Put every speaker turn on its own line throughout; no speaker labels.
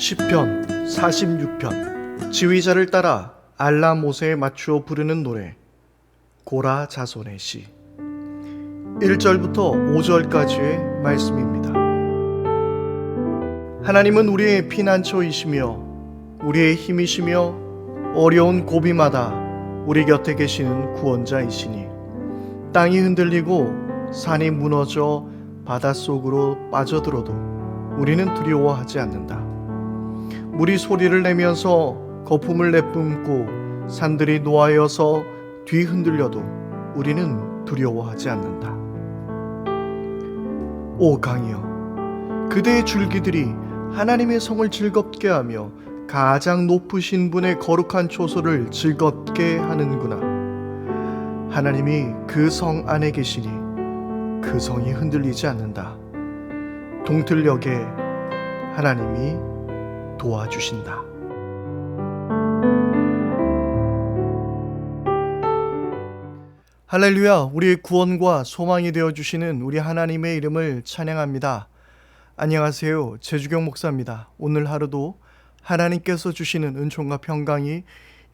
시편 46편 지휘자를 따라 알라모세에 맞추어 부르는 노래 고라 자손의 시 1절부터 5절까지의 말씀입니다. 하나님은 우리의 피난처이시며 우리의 힘이시며 어려운 고비마다 우리 곁에 계시는 구원자이시니 땅이 흔들리고 산이 무너져 바닷속으로 빠져들어도 우리는 두려워하지 않는다. 물이 소리를 내면서 거품을 내뿜고 산들이 노하여서 뒤흔들려도 우리는 두려워하지 않는다. 오 강이여, 그대의 줄기들이 하나님의 성을 즐겁게 하며 가장 높으신 분의 거룩한 초소를 즐겁게 하는구나. 하나님이 그 성 안에 계시니 그 성이 흔들리지 않는다. 동틀녘에 하나님이 도와주신다. 할렐루야, 우리의 구원과 소망이 되어주시는 우리 하나님의 이름을 찬양합니다. 안녕하세요, 제주경 목사입니다. 오늘 하루도 하나님께서 주시는 은총과 평강이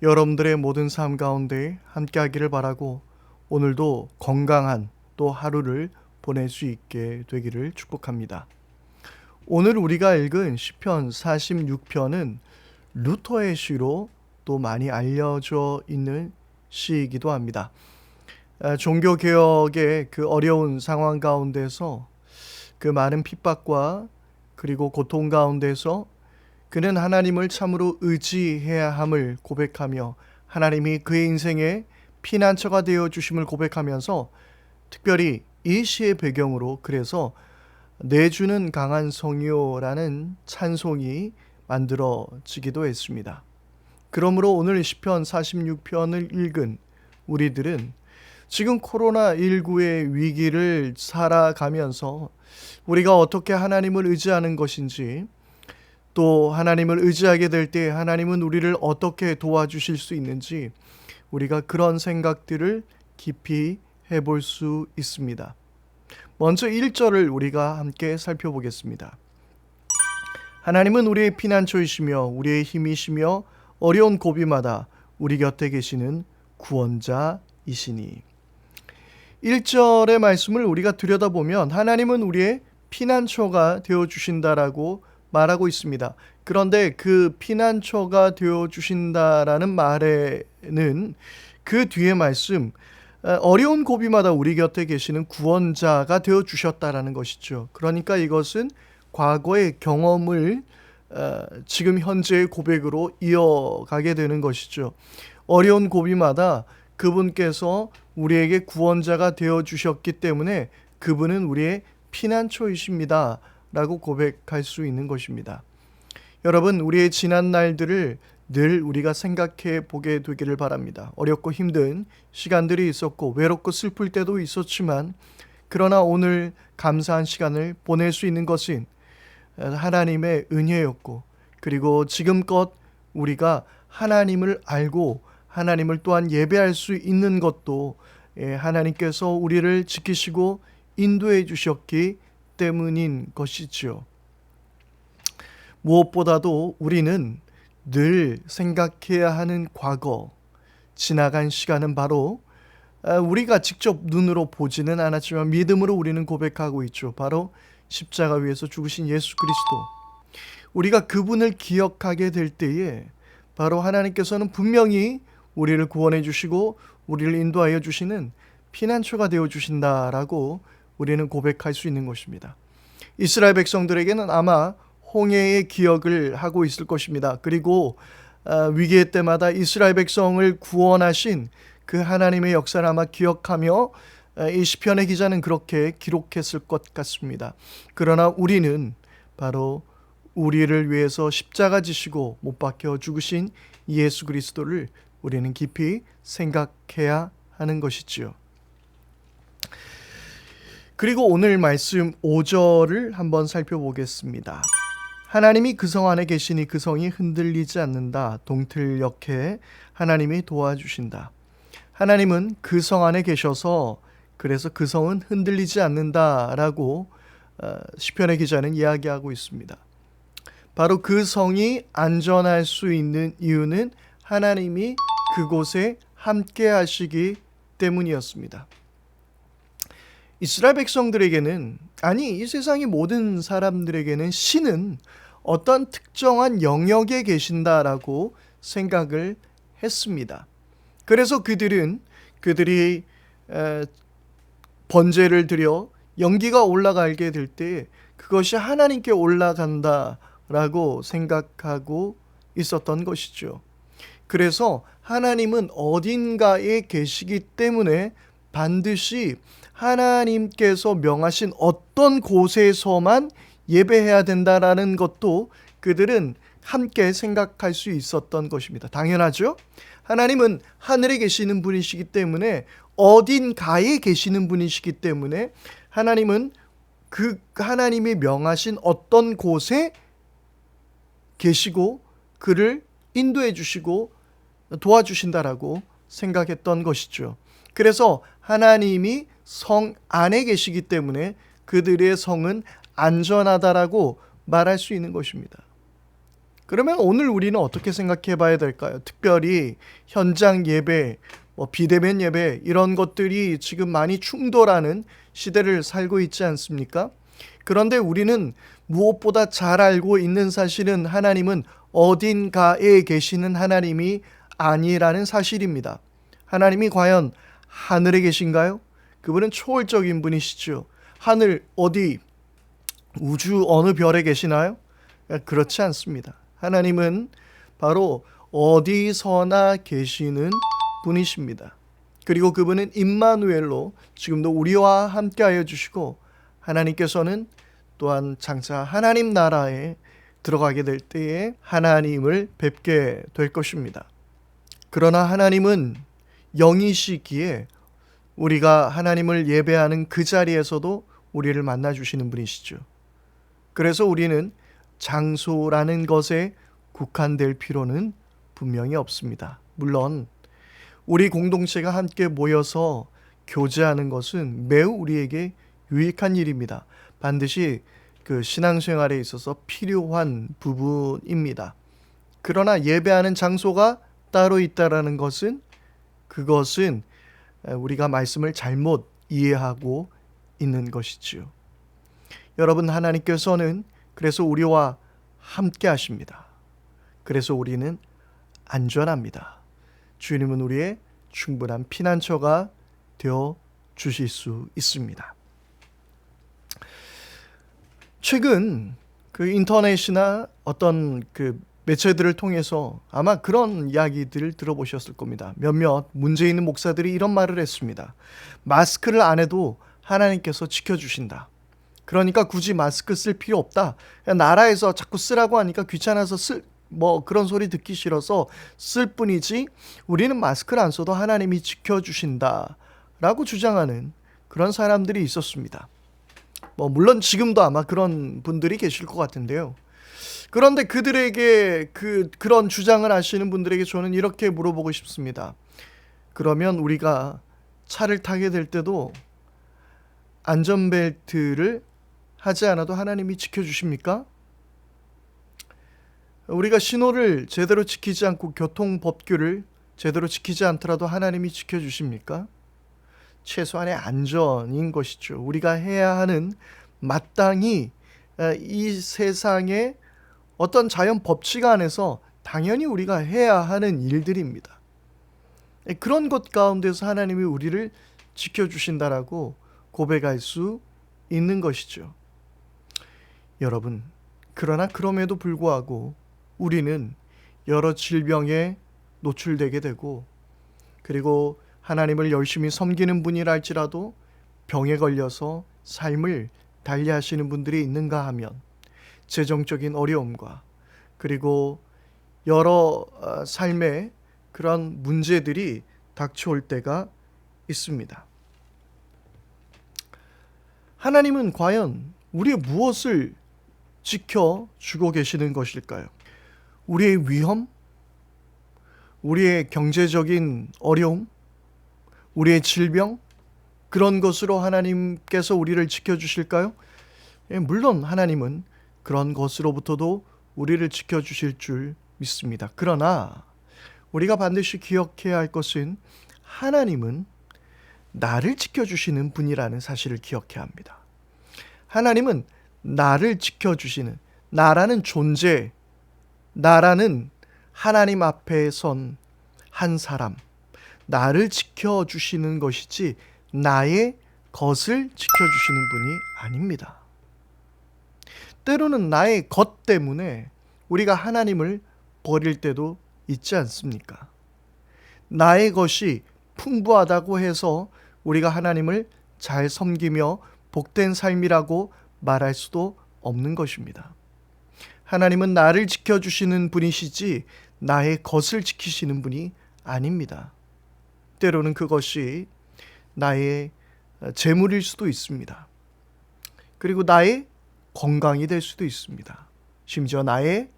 여러분들의 모든 삶 가운데 함께하기를 바라고 오늘도 건강한 또 하루를 보낼 수 있게 되기를 축복합니다. 오늘 우리가 읽은 시편 46편은 루터의 시로 또 많이 알려져 있는 시이기도 합니다. 종교개혁의 그 어려운 상황 가운데서 그 많은 핍박과 그리고 고통 가운데서 그는 하나님을 참으로 의지해야 함을 고백하며 하나님이 그의 인생의 피난처가 되어 주심을 고백하면서 특별히 이 시의 배경으로 그래서 내주는 강한 성이요라는 찬송이 만들어지기도 했습니다. 그러므로 오늘 시편 46편을 읽은 우리들은 지금 코로나19의 위기를 살아가면서 우리가 어떻게 하나님을 의지하는 것인지, 또 하나님을 의지하게 될 때 하나님은 우리를 어떻게 도와주실 수 있는지 우리가 그런 생각들을 깊이 해볼 수 있습니다. 먼저 1절을 우리가 함께 살펴보겠습니다. 하나님은 우리의 피난처이시며 우리의 힘이시며 어려운 고비마다 우리 곁에 계시는 구원자이시니. 1절의 말씀을 우리가 들여다보면 하나님은 우리의 피난처가 되어주신다라고 말하고 있습니다. 그런데 그 피난처가 되어주신다라는 말에는 그 뒤에 말씀 어려운 고비마다 우리 곁에 계시는 구원자가 되어주셨다라는 것이죠. 그러니까 이것은 과거의 경험을 지금 현재의 고백으로 이어가게 되는 것이죠. 어려운 고비마다 그분께서 우리에게 구원자가 되어주셨기 때문에 그분은 우리의 피난처이십니다 라고 고백할 수 있는 것입니다. 여러분, 우리의 지난 날들을 늘 우리가 생각해 보게 되기를 바랍니다. 어렵고 힘든 시간들이 있었고 외롭고 슬플 때도 있었지만 그러나 오늘 감사한 시간을 보낼 수 있는 것은 하나님의 은혜였고, 그리고 지금껏 우리가 하나님을 알고 하나님을 또한 예배할 수 있는 것도 하나님께서 우리를 지키시고 인도해 주셨기 때문인 것이지요. 무엇보다도 우리는 늘 생각해야 하는 과거, 지나간 시간은 바로 우리가 직접 눈으로 보지는 않았지만 믿음으로 우리는 고백하고 있죠. 바로 십자가 위에서 죽으신 예수 그리스도. 우리가 그분을 기억하게 될 때에 바로 하나님께서는 분명히 우리를 구원해 주시고 우리를 인도하여 주시는 피난처가 되어 주신다라고 우리는 고백할 수 있는 것입니다. 이스라엘 백성들에게는 아마 홍해의 기억을 하고 있을 것입니다. 그리고 위기의 때마다 이스라엘 백성을 구원하신 그 하나님의 역사를 아마 기억하며 이 시편의 기자는 그렇게 기록했을 것 같습니다. 그러나 우리는 바로 우리를 위해서 십자가 지시고 못 박혀 죽으신 예수 그리스도를 우리는 깊이 생각해야 하는 것이지요. 그리고 오늘 말씀 5절을 한번 살펴보겠습니다. 하나님이 그 성 안에 계시니 그 성이 흔들리지 않는다. 동틀녘에 하나님이 도와주신다. 하나님은 그 성 안에 계셔서 그래서 그 성은 흔들리지 않는다라고 시편의 기자는 이야기하고 있습니다. 바로 그 성이 안전할 수 있는 이유는 하나님이 그곳에 함께 하시기 때문이었습니다. 이스라엘 백성들에게는, 아니 이 세상의 모든 사람들에게는 신은 어떤 특정한 영역에 계신다라고 생각을 했습니다. 그래서 그들이 번제를 드려 연기가 올라가게 될 때 그것이 하나님께 올라간다라고 생각하고 있었던 것이죠. 그래서 하나님은 어딘가에 계시기 때문에 반드시 하나님께서 명하신 어떤 곳에서만 예배해야 된다라는 것도 그들은 함께 생각할 수 있었던 것입니다. 당연하죠? 하나님은 하늘에 계시는 분이시기 때문에, 어딘가에 계시는 분이시기 때문에 하나님은 그 하나님이 명하신 어떤 곳에 계시고 그를 인도해 주시고 도와주신다라고 생각했던 것이죠. 그래서 하나님이 성 안에 계시기 때문에 그들의 성은 안전하다라고 말할 수 있는 것입니다. 그러면 오늘 우리는 어떻게 생각해 봐야 될까요? 특별히 현장 예배, 비대면 예배 이런 것들이 지금 많이 충돌하는 시대를 살고 있지 않습니까? 그런데 우리는 무엇보다 잘 알고 있는 사실은 하나님은 어딘가에 계시는 하나님이 아니라는 사실입니다. 하나님이 과연 하늘에 계신가요? 그분은 초월적인 분이시죠. 하늘 어디, 우주 어느 별에 계시나요? 그렇지 않습니다. 하나님은 바로 어디서나 계시는 분이십니다. 그리고 그분은 임마누엘로 지금도 우리와 함께하여 주시고, 하나님께서는 또한 장차 하나님 나라에 들어가게 될 때에 하나님을 뵙게 될 것입니다. 그러나 하나님은 영이시기에 우리가 하나님을 예배하는 그 자리에서도 우리를 만나 주시는 분이시죠. 그래서 우리는 장소라는 것에 국한될 필요는 분명히 없습니다. 물론 우리 공동체가 함께 모여서 교제하는 것은 매우 우리에게 유익한 일입니다. 반드시 그 신앙생활에 있어서 필요한 부분입니다. 그러나 예배하는 장소가 따로 있다라는 것은, 그것은 우리가 말씀을 잘못 이해하고 있는 것이지요. 여러분, 하나님께서는 그래서 우리와 함께 하십니다. 그래서 우리는 안전합니다. 주님은 우리의 충분한 피난처가 되어 주실 수 있습니다. 최근 그 인터넷이나 어떤 그 매체들을 통해서 아마 그런 이야기들을 들어보셨을 겁니다. 몇몇 문제 있는 목사들이 이런 말을 했습니다. 마스크를 안 해도 하나님께서 지켜주신다. 그러니까 굳이 마스크 쓸 필요 없다. 그냥 나라에서 자꾸 쓰라고 하니까 귀찮아서 그런 소리 듣기 싫어서 쓸 뿐이지 우리는 마스크를 안 써도 하나님이 지켜주신다 라고 주장하는 그런 사람들이 있었습니다. 물론 지금도 아마 그런 분들이 계실 것 같은데요. 그런데 그들에게 그런 주장을 하시는 분들에게 저는 이렇게 물어보고 싶습니다. 그러면 우리가 차를 타게 될 때도 안전벨트를 하지 않아도 하나님이 지켜주십니까? 우리가 신호를 제대로 지키지 않고 교통법규를 제대로 지키지 않더라도 하나님이 지켜주십니까? 최소한의 안전인 것이죠. 우리가 해야 하는, 마땅히 이 세상의 어떤 자연 법칙 안에서 당연히 우리가 해야 하는 일들입니다. 그런 것 가운데서 하나님이 우리를 지켜주신다라고 고백할 수 있는 것이죠. 여러분, 그러나 그럼에도 불구하고 우리는 여러 질병에 노출되게 되고, 그리고 하나님을 열심히 섬기는 분이라 할지라도 병에 걸려서 삶을 달리하시는 분들이 있는가 하면 재정적인 어려움과 그리고 여러 삶의 그런 문제들이 닥쳐올 때가 있습니다. 하나님은 과연 우리의 무엇을 지켜주고 계시는 것일까요? 우리의 위험? 우리의 경제적인 어려움? 우리의 질병? 그런 것으로 하나님께서 우리를 지켜주실까요? 물론 하나님은 그런 것으로부터도 우리를 지켜주실 줄 믿습니다. 그러나 우리가 반드시 기억해야 할 것은 하나님은 나를 지켜주시는 분이라는 사실을 기억해야 합니다. 하나님은 나를 지켜주시는, 나라는 존재, 나라는 하나님 앞에 선 한 사람, 나를 지켜주시는 것이지 나의 것을 지켜주시는 분이 아닙니다. 때로는 나의 것 때문에 우리가 하나님을 버릴 때도 있지 않습니까? 나의 것이 풍부하다고 해서 우리가 하나님을 잘 섬기며 복된 삶이라고 말할 수도 없는 것입니다. 하나님은 나를 지켜주시는 분이시지 나의 것을 지키시는 분이 아닙니다. 때로는 그것이 나의 재물일 수도 있습니다. 그리고 나의 건강이 될 수도 있습니다. 심지어 나의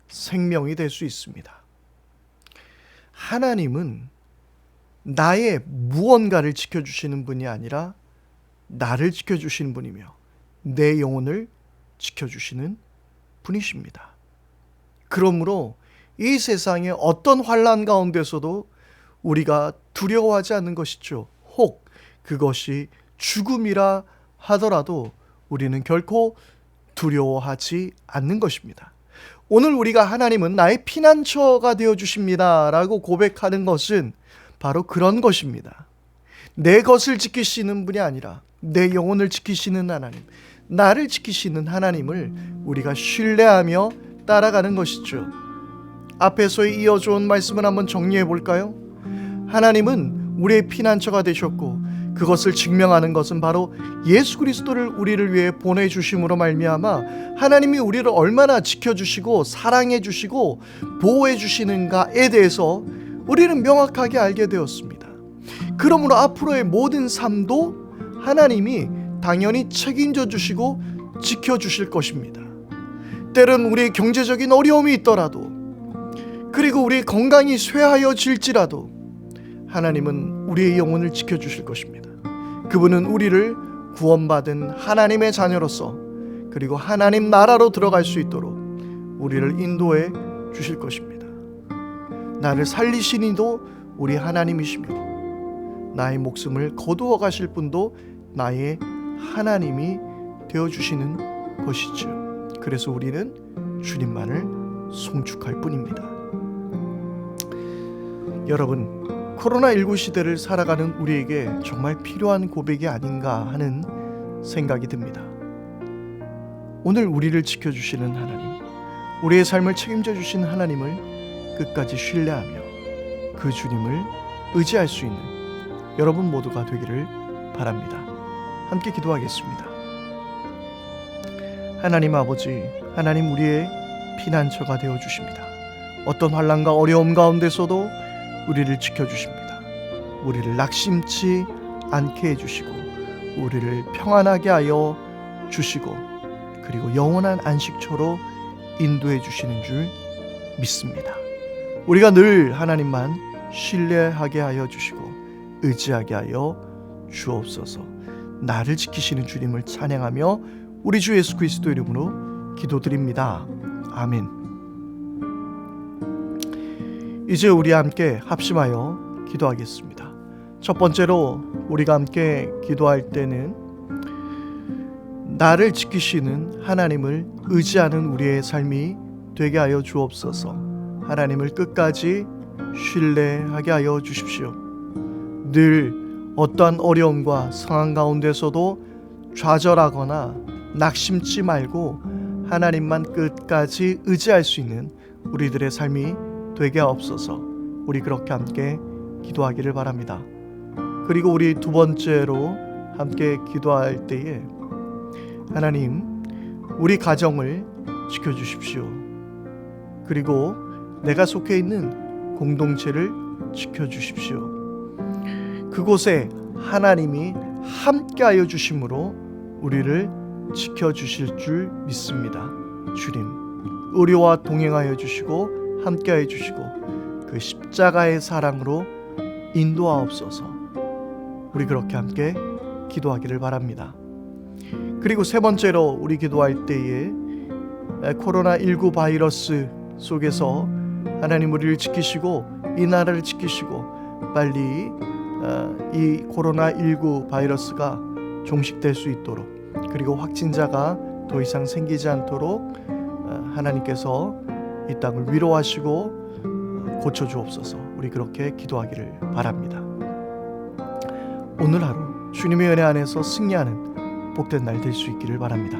생명이 될 수 있습니다. 하나님은 나의 무언가를 지켜주시는 분이 아니라 나를 지켜주시는 분이며 내 영혼을 지켜주시는 분이십니다. 그러므로 이 세상의 어떤 환난 가운데서도 우리가 두려워하지 않는 것이죠. 혹 그것이 죽음이라 하더라도 우리는 결코 두려워하지 않는 것입니다. 오늘 우리가 하나님은 나의 피난처가 되어주십니다 라고 고백하는 것은 바로 그런 것입니다. 내 것을 지키시는 분이 아니라 내 영혼을 지키시는 하나님, 나를 지키시는 하나님을 우리가 신뢰하며 따라가는 것이죠. 앞에서 이어져 온 말씀을 한번 정리해 볼까요? 하나님은 우리의 피난처가 되셨고 그것을 증명하는 것은 바로 예수 그리스도를 우리를 위해 보내주심으로 말미암아 하나님이 우리를 얼마나 지켜주시고 사랑해주시고 보호해주시는가에 대해서 우리는 명확하게 알게 되었습니다. 그러므로 앞으로의 모든 삶도 하나님이 당연히 책임져 주시고 지켜주실 것입니다. 때론 우리의 경제적인 어려움이 있더라도, 그리고 우리의 건강이 쇠하여질지라도 하나님은 우리의 영혼을 지켜주실 것입니다. 그분은 우리를 구원받은 하나님의 자녀로서 그리고 하나님 나라로 들어갈 수 있도록 우리를 인도해 주실 것입니다. 나를 살리신 이도 우리 하나님이시며 나의 목숨을 거두어 가실 분도 나의 하나님이 되어주시는 것이죠. 그래서 우리는 주님만을 송축할 뿐입니다. 여러분, 코로나19 시대를 살아가는 우리에게 정말 필요한 고백이 아닌가 하는 생각이 듭니다. 오늘 우리를 지켜주시는 하나님, 우리의 삶을 책임져 주신 하나님을 끝까지 신뢰하며 그 주님을 의지할 수 있는 여러분 모두가 되기를 바랍니다. 함께 기도하겠습니다. 하나님 아버지, 하나님 우리의 피난처가 되어주십니다. 어떤 환난과 어려움 가운데서도 우리를 지켜주십니다. 우리를 낙심치 않게 해주시고 우리를 평안하게 하여 주시고 그리고 영원한 안식처로 인도해 주시는 줄 믿습니다. 우리가 늘 하나님만 신뢰하게 하여 주시고 의지하게 하여 주옵소서. 나를 지키시는 주님을 찬양하며 우리 주 예수 그리스도 이름으로 기도드립니다. 아멘. 이제 우리 함께 합심하여 기도하겠습니다. 첫 번째로 우리가 함께 기도할 때는 나를 지키시는 하나님을 의지하는 우리의 삶이 되게 하여 주옵소서. 하나님을 끝까지 신뢰하게 하여 주십시오. 늘 어떠한 어려움과 상황 가운데서도 좌절하거나 낙심치 말고 하나님만 끝까지 의지할 수 있는 우리들의 삶이 되게 하옵소서. 우리 그렇게 함께 기도하기를 바랍니다. 그리고 우리 두 번째로 함께 기도할 때에 하나님, 우리 가정을 지켜주십시오. 그리고 내가 속해 있는 공동체를 지켜주십시오. 그곳에 하나님이 함께하여 주심으로 우리를 지켜주실 줄 믿습니다. 주님, 우리와 동행하여 주시고 함께하여 주시고 그 십자가의 사랑으로 인도하옵소서. 우리 그렇게 함께 기도하기를 바랍니다. 그리고 세 번째로 우리 기도할 때에 코로나19 바이러스 속에서 하나님 우리를 지키시고 이 나라를 지키시고 빨리 이 코로나19 바이러스가 종식될 수 있도록, 그리고 확진자가 더 이상 생기지 않도록 하나님께서 이 땅을 위로하시고 고쳐주옵소서. 우리 그렇게 기도하기를 바랍니다. 오늘 하루 주님의 은혜 안에서 승리하는 복된 날 될 수 있기를 바랍니다.